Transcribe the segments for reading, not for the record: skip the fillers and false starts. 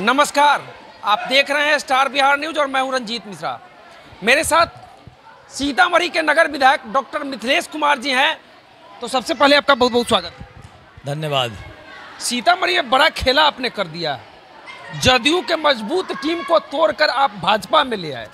नमस्कार, आप देख रहे हैं स्टार बिहार न्यूज और मैं हूं रंजीत मिश्रा। मेरे साथ सीतामढ़ी के नगर विधायक डॉक्टर मिथिलेश कुमार जी हैं। तो सबसे पहले आपका बहुत बहुत स्वागत। धन्यवाद। सीतामढ़ी में बड़ा खेला आपने कर दिया है। जदयू के मजबूत टीम को तोड़कर आप भाजपा में ले आए।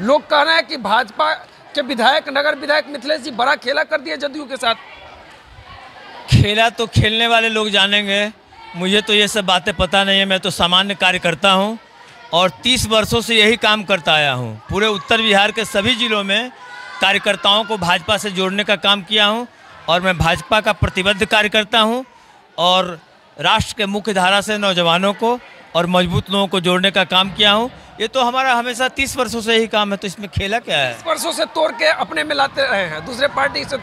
लोग कह रहे हैं कि भाजपा के विधायक, नगर विधायक मिथिलेश जी बड़ा खेला कर दिया जदयू के साथ। खेला तो खेलने वाले लोग जानेंगे, मुझे तो ये सब बातें पता नहीं है। मैं तो सामान्य कार्यकर्ता हूँ और 30 वर्षों से यही काम करता आया हूँ। पूरे उत्तर बिहार के सभी जिलों में कार्यकर्ताओं को भाजपा से जोड़ने का काम किया हूँ और मैं भाजपा का प्रतिबद्ध कार्यकर्ता हूँ और राष्ट्र के मुख्य धारा से नौजवानों को और मजबूत लोगों को जोड़ने का काम किया हूँ। ये तो हमारा हमेशा 30 वर्षों से यही काम है, तो इसमें खेला क्या है। 30 वर्षों से तोड़ के अपने में लाते रहे हैं, दूसरे पार्टी से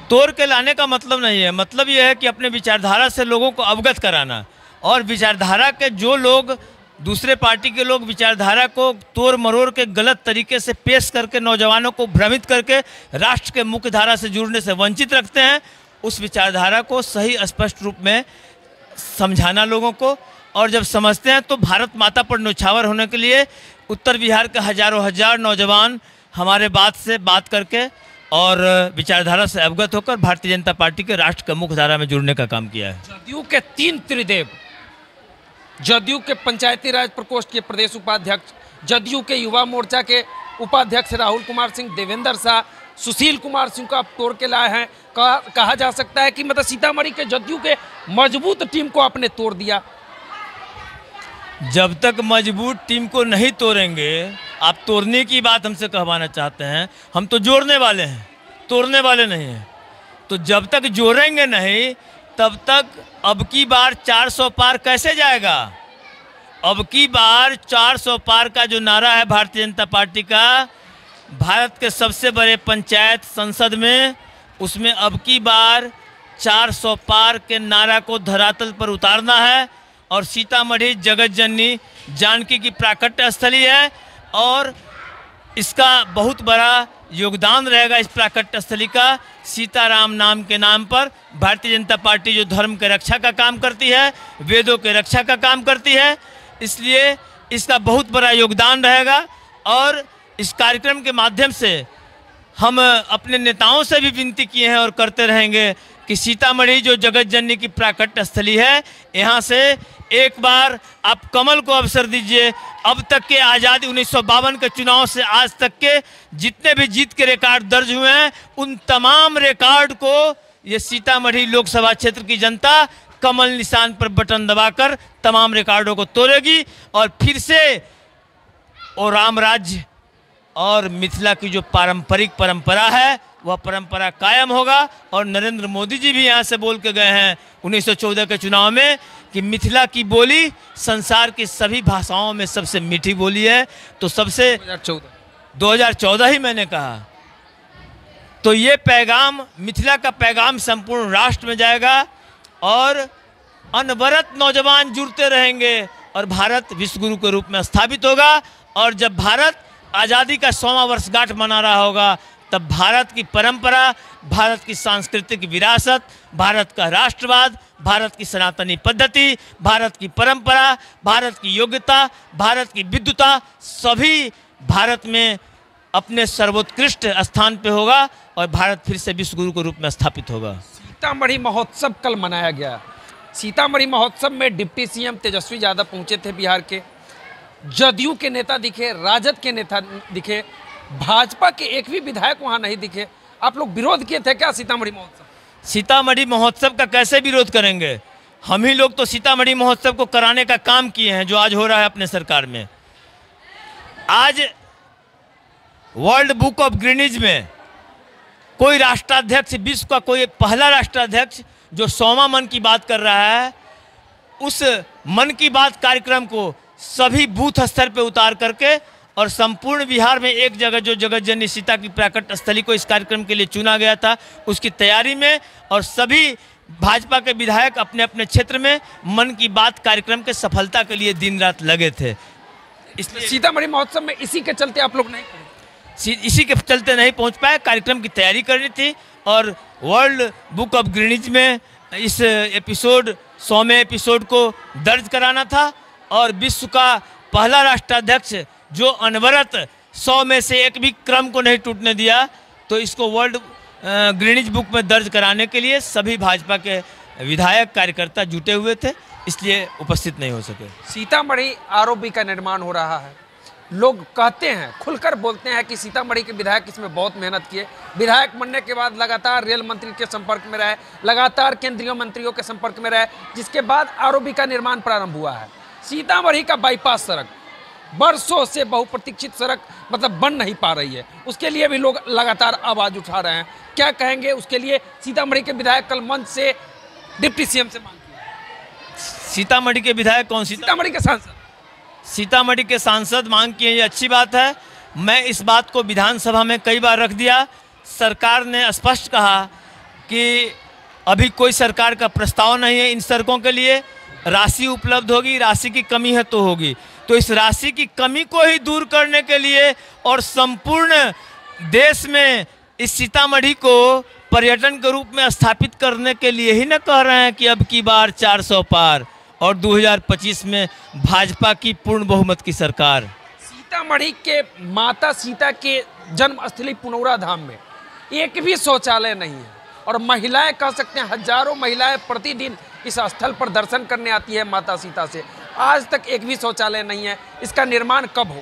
तोड़ के लाने का मतलब नहीं है। मतलब ये है कि अपने विचारधारा से लोगों को अवगत कराना, और विचारधारा के जो लोग, दूसरे पार्टी के लोग विचारधारा को तोड़ मरोड़ के गलत तरीके से पेश करके नौजवानों को भ्रमित करके राष्ट्र के मुख्य धारा से जुड़ने से वंचित रखते हैं, उस विचारधारा को सही स्पष्ट रूप में समझाना लोगों को। और जब समझते हैं तो भारत माता पर न्यौछावर होने के लिए उत्तर बिहार के हजारों हजार नौजवान हमारे बात से बात करके और विचारधारा से अवगत होकर भारतीय जनता पार्टी के राष्ट्र के मुख्य धारा में जुड़ने का काम किया है। जदयू के 3 त्रिदेव, जदयू के पंचायती राज प्रकोष्ठ के प्रदेश उपाध्यक्ष, जदयू के युवा मोर्चा के उपाध्यक्ष राहुल कुमार सिंह, देवेंद्र शाह, सुशील कुमार सिंह को आप तोड़ के लाए हैं। कहा जा सकता है कि मतलब सीतामढ़ी के जदयू के मजबूत टीम को आपने तोड़ दिया। जब तक मजबूत टीम को नहीं तोड़ेंगे, आप तोड़ने की बात हमसे कहवाना चाहते हैं, हम तो जोड़ने वाले हैं, तोड़ने वाले नहीं हैं। तो जब तक जोड़ेंगे नहीं तब तक अब की बार 400 पार कैसे जाएगा। अब की बार 400 पार का जो नारा है भारतीय जनता पार्टी का, भारत के सबसे बड़े पंचायत संसद में, उसमें अब की बार 400 पार के नारा को धरातल पर उतारना है। और सीतामढ़ी जगत जननी जानकी की प्राकट्य स्थली है और इसका बहुत बड़ा योगदान रहेगा इस प्राकट्य स्थली का। सीताराम नाम के नाम पर भारतीय जनता पार्टी जो धर्म के रक्षा का काम करती है, वेदों के रक्षा का काम करती है, इसलिए इसका बहुत बड़ा योगदान रहेगा। और इस कार्यक्रम के माध्यम से हम अपने नेताओं से भी विनती किए हैं और करते रहेंगे कि सीतामढ़ी जो जगत जननी की प्राकट्य स्थली है, यहाँ से एक बार आप कमल को अवसर दीजिए। अब तक के आज़ादी 1952 के चुनाव से आज तक के जितने भी जीत के रिकॉर्ड दर्ज हुए हैं, उन तमाम रिकॉर्ड को ये सीतामढ़ी लोकसभा क्षेत्र की जनता कमल निशान पर बटन दबाकर तमाम रिकॉर्डों को तोड़ेगी और फिर से वो राम राज्य और मिथिला की जो पारंपरिक परंपरा है वह परंपरा कायम होगा। और नरेंद्र मोदी जी भी यहाँ से बोल के गए हैं 1914 के चुनाव में कि मिथिला की बोली संसार की सभी भाषाओं में सबसे मीठी बोली है। तो सबसे 2014 ही मैंने कहा। तो ये पैगाम, मिथिला का पैगाम संपूर्ण राष्ट्र में जाएगा और अनवरत नौजवान जुड़ते रहेंगे और भारत विश्वगुरु के रूप में स्थापित होगा। और जब भारत आज़ादी का 100वां वर्षगांठ मना रहा होगा, तब भारत की परंपरा, भारत की सांस्कृतिक विरासत, भारत का राष्ट्रवाद, भारत की सनातनी पद्धति, भारत की परंपरा, भारत की योग्यता, भारत की विद्वता, सभी भारत में अपने सर्वोत्कृष्ट स्थान पे होगा और भारत फिर से विश्वगुरु के रूप में स्थापित होगा। सीतामढ़ी महोत्सव कल मनाया गया। सीतामढ़ी महोत्सव में डिप्टी सीएम तेजस्वी यादव पहुंचे थे बिहार के। जदयू के नेता दिखे, राजद के नेता दिखे, भाजपा के एक भी विधायक वहां नहीं दिखे। आप लोग विरोध किए थे क्या सीतामढ़ी महोत्सव? सीतामढ़ी महोत्सव का कैसे विरोध करेंगे? हम ही लोग तो सीतामढ़ी महोत्सव को कराने का काम किए हैं, जो आज हो रहा है अपने सरकार में। आज वर्ल्ड बुक ऑफ गिनीज में कोई राष्ट्राध्यक्ष, विश्व का कोई पहला राष्ट्राध्यक्ष जो 100वां मन की बात कर रहा है, उस मन की बात कार्यक्रम को सभी बूथ स्तर पे उतार करके और संपूर्ण बिहार में एक जगह जो जगत जननी सीता की प्राकट्य स्थली को इस कार्यक्रम के लिए चुना गया था, उसकी तैयारी में और सभी भाजपा के विधायक अपने अपने क्षेत्र में मन की बात कार्यक्रम के सफलता के लिए दिन रात लगे थे। इसलिए सीतामढ़ी महोत्सव में इसी के चलते आप लोग नहीं, इसी के चलते नहीं पहुंच पाए। कार्यक्रम की तैयारी करनी थी और वर्ल्ड बुक ऑफ गिनीज में इस एपिसोड 100वें एपिसोड को दर्ज कराना था और विश्व का पहला राष्ट्राध्यक्ष जो अनवरत 100 में से एक भी क्रम को नहीं टूटने दिया, तो इसको वर्ल्ड गिनीज बुक में दर्ज कराने के लिए सभी भाजपा के विधायक कार्यकर्ता जुटे हुए थे, इसलिए उपस्थित नहीं हो सके। सीतामढ़ी आरओबी का निर्माण हो रहा है। लोग कहते हैं, खुलकर बोलते हैं कि सीतामढ़ी के विधायक इसमें बहुत मेहनत किए। विधायक बनने के बाद लगातार रेल मंत्री के संपर्क में रहे, लगातार केंद्रीय मंत्रियों के संपर्क में रहे, जिसके बाद आरओबी का निर्माण प्रारंभ हुआ है। सीतामढ़ी का बाईपास सड़क बरसों से बहुप्रतीक्षित सड़क मतलब बन नहीं पा रही है, उसके लिए भी लोग लगातार आवाज़ उठा रहे हैं। क्या कहेंगे उसके लिए? सीतामढ़ी के विधायक कल मंच से डिप्टी सीएम से मांग किया। सीतामढ़ी के विधायक कौन? सीतामढ़ी के सांसद। सीतामढ़ी के सांसद मांग किए, ये अच्छी बात है। मैं इस बात को विधानसभा में कई बार रख दिया। सरकार ने स्पष्ट कहा कि अभी कोई सरकार का प्रस्ताव नहीं है इन सड़कों के लिए, राशि उपलब्ध होगी, राशि की कमी है तो होगी। तो इस राशि की कमी को ही दूर करने के लिए और संपूर्ण देश में इस सीतामढ़ी को पर्यटन के रूप में स्थापित करने के लिए ही न कह रहे हैं कि अब की बार 400 पार और 2025 में भाजपा की पूर्ण बहुमत की सरकार। सीतामढ़ी के माता सीता के जन्मस्थली पुनौरा धाम में एक भी शौचालय नहीं है और महिलाएं कह सकते हैं हजारों महिलाएं प्रतिदिन इस स्थल पर दर्शन करने आती है माता सीता से। आज तक एक भी शौचालय नहीं है। इसका निर्माण कब हो?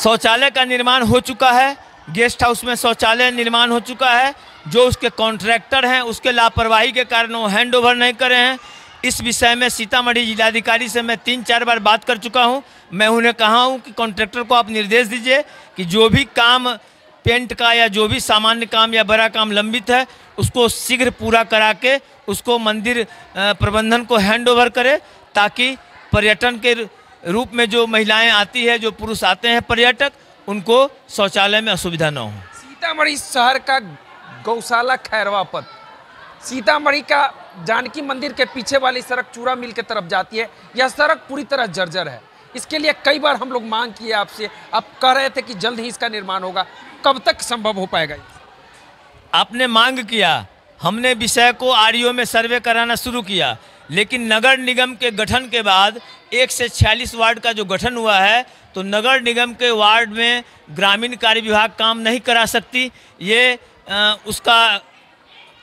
शौचालय का निर्माण हो चुका है, गेस्ट हाउस में शौचालय निर्माण हो चुका है। जो उसके कॉन्ट्रैक्टर हैं उसके लापरवाही के कारण वो हैंड ओवर नहीं करे हैं। इस विषय में सीतामढ़ी जिलाधिकारी से मैं 3-4 बार बात कर चुका हूं। मैं उन्हें कहा हूं कि कॉन्ट्रैक्टर को आप निर्देश दीजिए कि जो भी काम पेंट का या जो भी सामान्य काम या बड़ा काम लंबित है उसको शीघ्र पूरा करा के उसको मंदिर प्रबंधन को हैंड ओवर करे, ताकि पर्यटन के रूप में जो महिलाएं आती है, जो पुरुष आते हैं पर्यटक, उनको शौचालय में असुविधा न हो। सीतामढ़ी शहर का गौशाला खैरवा पथ, सीतामढ़ी का जानकी मंदिर के पीछे वाली सड़क चूड़ा मिल के तरफ जाती है, यह सड़क पूरी तरह जर्जर है। इसके लिए कई बार हम लोग मांग किए आपसे, आप कह रहे थे कि जल्द ही इसका निर्माण होगा। कब तक संभव हो पाएगा? आपने मांग किया, हमने विषय को आरईओ में सर्वे कराना शुरू किया, लेकिन नगर निगम के गठन के बाद 1 से 46 वार्ड का जो गठन हुआ है, तो नगर निगम के वार्ड में ग्रामीण कार्य विभाग काम नहीं करा सकती। ये उसका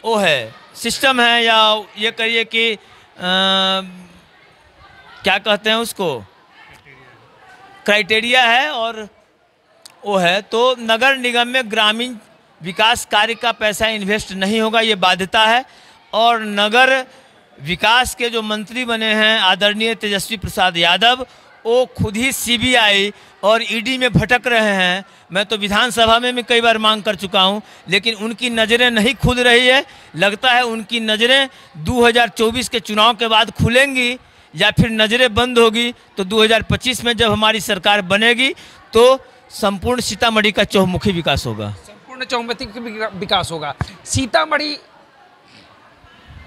वो है सिस्टम है, या ये कहिए कि क्या कहते हैं उसको, क्राइटेरिया है और वो है। तो नगर निगम में ग्रामीण विकास कार्य का पैसा इन्वेस्ट नहीं होगा, ये बाध्यता है। और नगर विकास के जो मंत्री बने हैं आदरणीय तेजस्वी प्रसाद यादव, वो खुद ही सीबीआई और ईडी में भटक रहे हैं। मैं तो विधानसभा में भी कई बार मांग कर चुका हूं, लेकिन उनकी नज़रें नहीं खुल रही है। लगता है उनकी नज़रें 2024 के चुनाव के बाद खुलेंगी, या फिर नज़रें बंद होगी तो 2025 में जब हमारी सरकार बनेगी तो संपूर्ण सीतामढ़ी का चहुमुखी विकास होगा। संपूर्ण चहुमुखी विकास होगा। सीतामढ़ी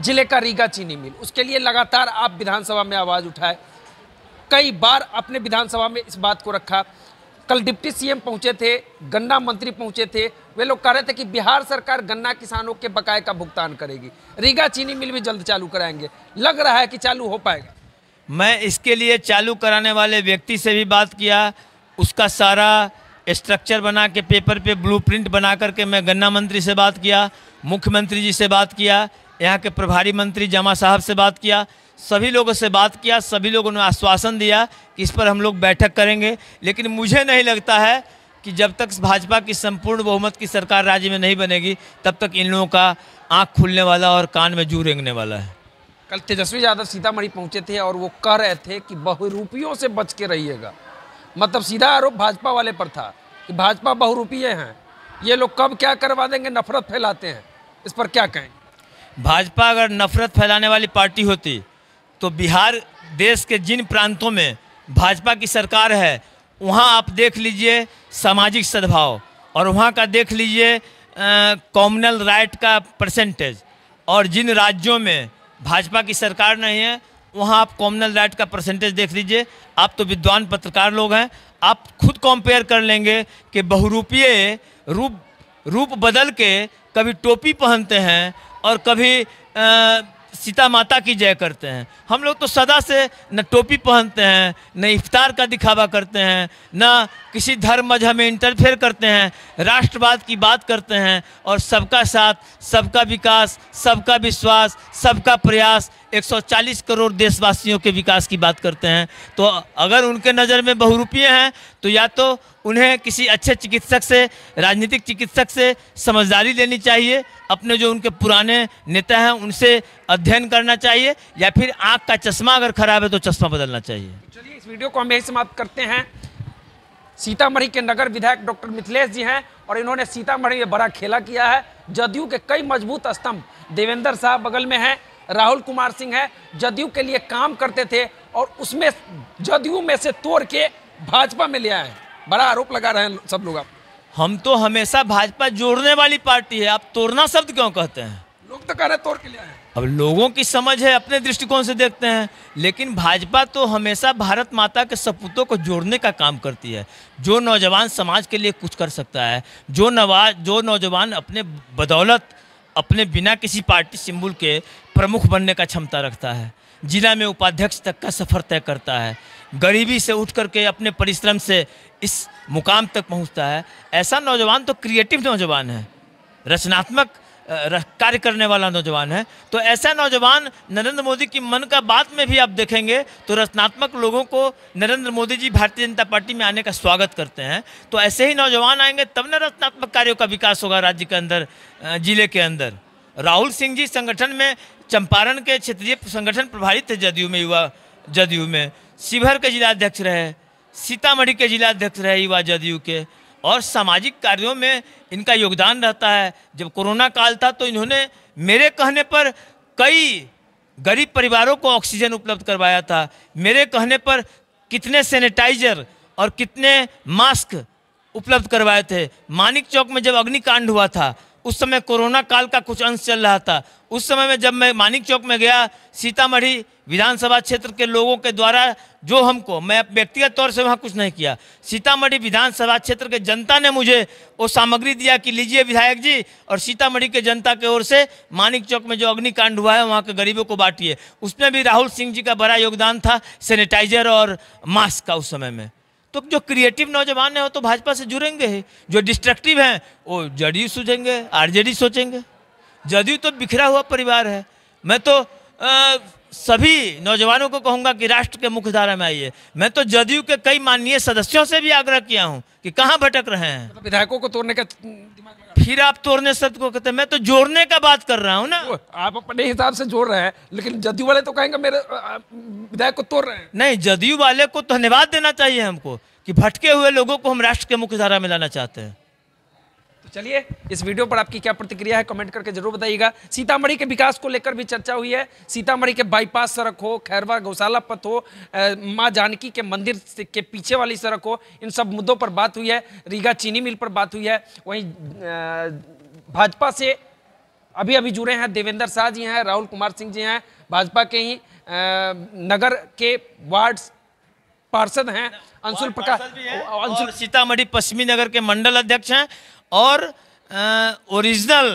जिले का रीगा चीनी मिल, उसके लिए लगातार आप विधानसभा में आवाज़ उठाए, कई बार अपने विधानसभा में इस बात को रखा। कल डिप्टी सीएम पहुंचे थे, गन्ना मंत्री पहुंचे थे, वे लोग कह रहे थे कि बिहार सरकार गन्ना किसानों के बकाये का भुगतान करेगी, रीगा चीनी मिल भी जल्द चालू कराएंगे। लग रहा है कि चालू हो पाएगा? मैं इसके लिए चालू कराने वाले व्यक्ति से भी बात किया, उसका सारा स्ट्रक्चर बना के पेपर पे ब्लूप्रिंट बना करके मैं गन्ना मंत्री से बात किया, मुख्यमंत्री जी से बात किया, यहाँ के प्रभारी मंत्री जमा साहब से बात किया, सभी लोगों से बात किया। सभी लोगों ने आश्वासन दिया कि इस पर हम लोग बैठक करेंगे। लेकिन मुझे नहीं लगता है कि जब तक भाजपा की संपूर्ण बहुमत की सरकार राज्य में नहीं बनेगी तब तक इन लोगों का आँख खुलने वाला और कान में जू रेंगने वाला है। कल तेजस्वी यादव सीतामढ़ी पहुंचे थे और वो कह रहे थे कि बहुरूपियों से बच के रहिएगा। मतलब सीधा आरोप भाजपा वाले पर था कि भाजपा बहुरूपीय हैं, ये लोग कब क्या करवा देंगे, नफरत फैलाते हैं। इस पर क्या कहें? भाजपा अगर नफरत फैलाने वाली पार्टी होती तो बिहार देश के जिन प्रांतों में भाजपा की सरकार है वहाँ आप देख लीजिए सामाजिक सद्भाव, और वहाँ का देख लीजिए कॉमनल राइट का परसेंटेज, और जिन राज्यों में भाजपा की सरकार नहीं है वहाँ आप कॉमनल राइट का परसेंटेज देख लीजिए। आप तो विद्वान पत्रकार लोग हैं, आप खुद कंपेयर कर लेंगे कि बहुरूपीय रूप बदल के कभी टोपी पहनते हैं और कभी सीता माता की जय करते हैं। हम लोग तो सदा से न टोपी पहनते हैं, न इफ्तार का दिखावा करते हैं, न किसी धर्म मजहब में इंटरफेयर करते हैं, राष्ट्रवाद की बात करते हैं और सबका साथ, सबका विकास, सबका विश्वास, सबका प्रयास, 140 करोड़ देशवासियों के विकास की बात करते हैं। तो अगर उनके नज़र में बहुरूपीय हैं तो या तो उन्हें किसी अच्छे चिकित्सक से, राजनीतिक चिकित्सक से समझदारी लेनी चाहिए, अपने जो उनके पुराने नेता हैं उनसे अध्ययन करना चाहिए, या फिर आँख का चश्मा अगर खराब है तो चश्मा बदलना चाहिए। चलिए इस वीडियो को हम यही समाप्त करते हैं। सीतामढ़ी के नगर विधायक डॉक्टर मिथिलेश जी हैं और इन्होंने सीतामढ़ी में बड़ा खेला किया है। जदयू के कई मजबूत स्तंभ देवेंद्र साहब बगल में हैं, राहुल कुमार सिंह हैं, जदयू के लिए काम करते थे और उसमें जदयू में से तोड़ के भाजपा में ले आए। बड़ा आरोप लगा रहे हैं सब लोग। आप हम तो हमेशा भाजपा जोड़ने वाली पार्टी है, आप तोड़ना शब्द क्यों कहते हैं? लोग तो कह रहे हैं तोड़ के ले आए। अब लोगों की समझ है, अपने दृष्टिकोण से देखते हैं, लेकिन भाजपा तो हमेशा भारत माता के सपूतों को जोड़ने का काम करती है। जो नौजवान समाज के लिए कुछ कर सकता है, जो नौजवान अपने बदौलत, अपने बिना किसी पार्टी सिंबल के प्रमुख बनने का क्षमता रखता है, जिला में उपाध्यक्ष तक का सफ़र तय करता है, गरीबी से उठ करके अपने परिश्रम से इस मुकाम तक पहुंचता है, ऐसा नौजवान तो क्रिएटिव नौजवान है, रचनात्मक कार्य करने वाला नौजवान है। तो ऐसा नौजवान नरेंद्र मोदी की मन का बात में भी आप देखेंगे तो रचनात्मक लोगों को नरेंद्र मोदी जी भारतीय जनता पार्टी में आने का स्वागत करते हैं। तो ऐसे ही नौजवान आएंगे तब न रचनात्मक कार्यों का विकास होगा राज्य के अंदर, जिले के अंदर। राहुल सिंह जी संगठन में चंपारण के क्षेत्रीय संगठन प्रभारी थे जदयू में, युवा जदयू में, शिवहर के जिलाध्यक्ष रहे, सीतामढ़ी के जिलाध्यक्ष रहे युवा जदयू के, और सामाजिक कार्यों में इनका योगदान रहता है। जब कोरोना काल था तो इन्होंने मेरे कहने पर कई गरीब परिवारों को ऑक्सीजन उपलब्ध करवाया था, मेरे कहने पर कितने सैनिटाइजर और कितने मास्क उपलब्ध करवाए थे। मानिक चौक में जब अग्निकांड हुआ था उस समय कोरोना काल का कुछ अंश चल रहा था। उस समय में जब मैं मानिक चौक में गया, सीतामढ़ी विधानसभा क्षेत्र के लोगों के द्वारा जो हमको, मैं व्यक्तिगत तौर से वहाँ कुछ नहीं किया, सीतामढ़ी विधानसभा क्षेत्र के जनता ने मुझे वो सामग्री दिया कि लीजिए विधायक जी, और सीतामढ़ी के जनता की ओर से मानिक चौक में जो अग्निकांड हुआ है वहाँ के गरीबों को बांटिए। उसमें भी राहुल सिंह जी का बड़ा योगदान था, सैनिटाइजर और मास्क का उस समय में। तो जो क्रिएटिव नौजवान है वो तो भाजपा से जुड़ेंगे ही, जो डिस्ट्रक्टिव हैं वो जदयू सोचेंगे, आरजेडी सोचेंगे। जदयू तो बिखरा हुआ परिवार है। मैं तो सभी नौजवानों को कहूँगा कि राष्ट्र के मुख्य धारा में आइए। मैं तो जदयू के कई माननीय सदस्यों से भी आग्रह किया हूँ कि कहाँ भटक रहे हैं। तो विधायकों को तोड़ने का दिमाग लगा। फिर आप तोड़ने शब्द को कहते हैं, मैं तो जोड़ने का बात कर रहा हूँ ना। आप अपने हिसाब से जोड़ रहे हैं, लेकिन जदयू वाले तो कहेंगे मेरे विधायक को तोड़ रहे हैं। नहीं, जदयू वाले को धन्यवाद देना चाहिए हमको कि भटके हुए लोगों को हम राष्ट्र के मुख्य धारा में लाना चाहते हैं। तो चलिए इस वीडियो पर आपकी क्या प्रतिक्रिया है कमेंट करके जरूर बताइएगा। सीतामढ़ी के विकास को लेकर भी चर्चा हुई है। सीतामढ़ी के बाईपास सड़क हो, खैरवा गौशाला पथ हो, माँ जानकी के मंदिर के पीछे वाली सड़क हो, इन सब मुद्दों पर बात हुई है। रीगा चीनी मिल पर बात हुई है। वहीं भाजपा से अभी अभी जुड़े हैं देवेंद्र साह जी हैं, राहुल कुमार सिंह जी हैं, भाजपा के ही नगर के वार्ड पार्षद हैं, अंशुल प्रकाश, और सीतामढ़ी पश्चिमी नगर के मंडल अध्यक्ष हैं, और ओरिजिनल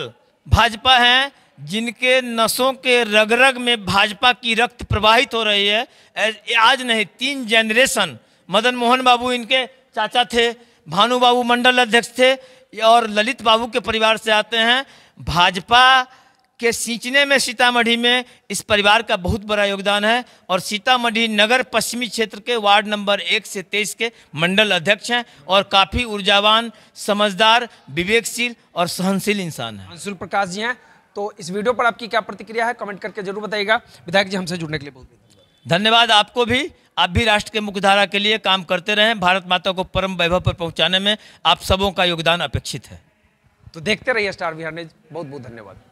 भाजपा हैं जिनके नसों के रग रग में भाजपा की रक्त प्रवाहित हो रही है। आज नहीं, 3 जनरेशन, मदन मोहन बाबू इनके चाचा थे, भानु बाबू मंडल अध्यक्ष थे, और ललित बाबू के परिवार से आते हैं। भाजपा के सींचने में सीतामढ़ी में इस परिवार का बहुत बड़ा योगदान है, और सीतामढ़ी नगर पश्चिमी क्षेत्र के वार्ड नंबर 1 से 23 के मंडल अध्यक्ष हैं, और काफ़ी ऊर्जावान, समझदार, विवेकशील और सहनशील इंसान हैं। अंशुल प्रकाश जी हैं। तो इस वीडियो पर आपकी क्या प्रतिक्रिया है कमेंट करके जरूर बताइएगा। विधायक जी हमसे जुड़ने के लिए बहुत धन्यवाद आपको भी। आप भी राष्ट्र के मुख्यधारा के लिए काम करते रहें। भारत माता को परम वैभव पर पहुँचाने में आप सबों का योगदान अपेक्षित है। तो देखते रहिए स्टार बिहार न्यूज़। बहुत बहुत धन्यवाद।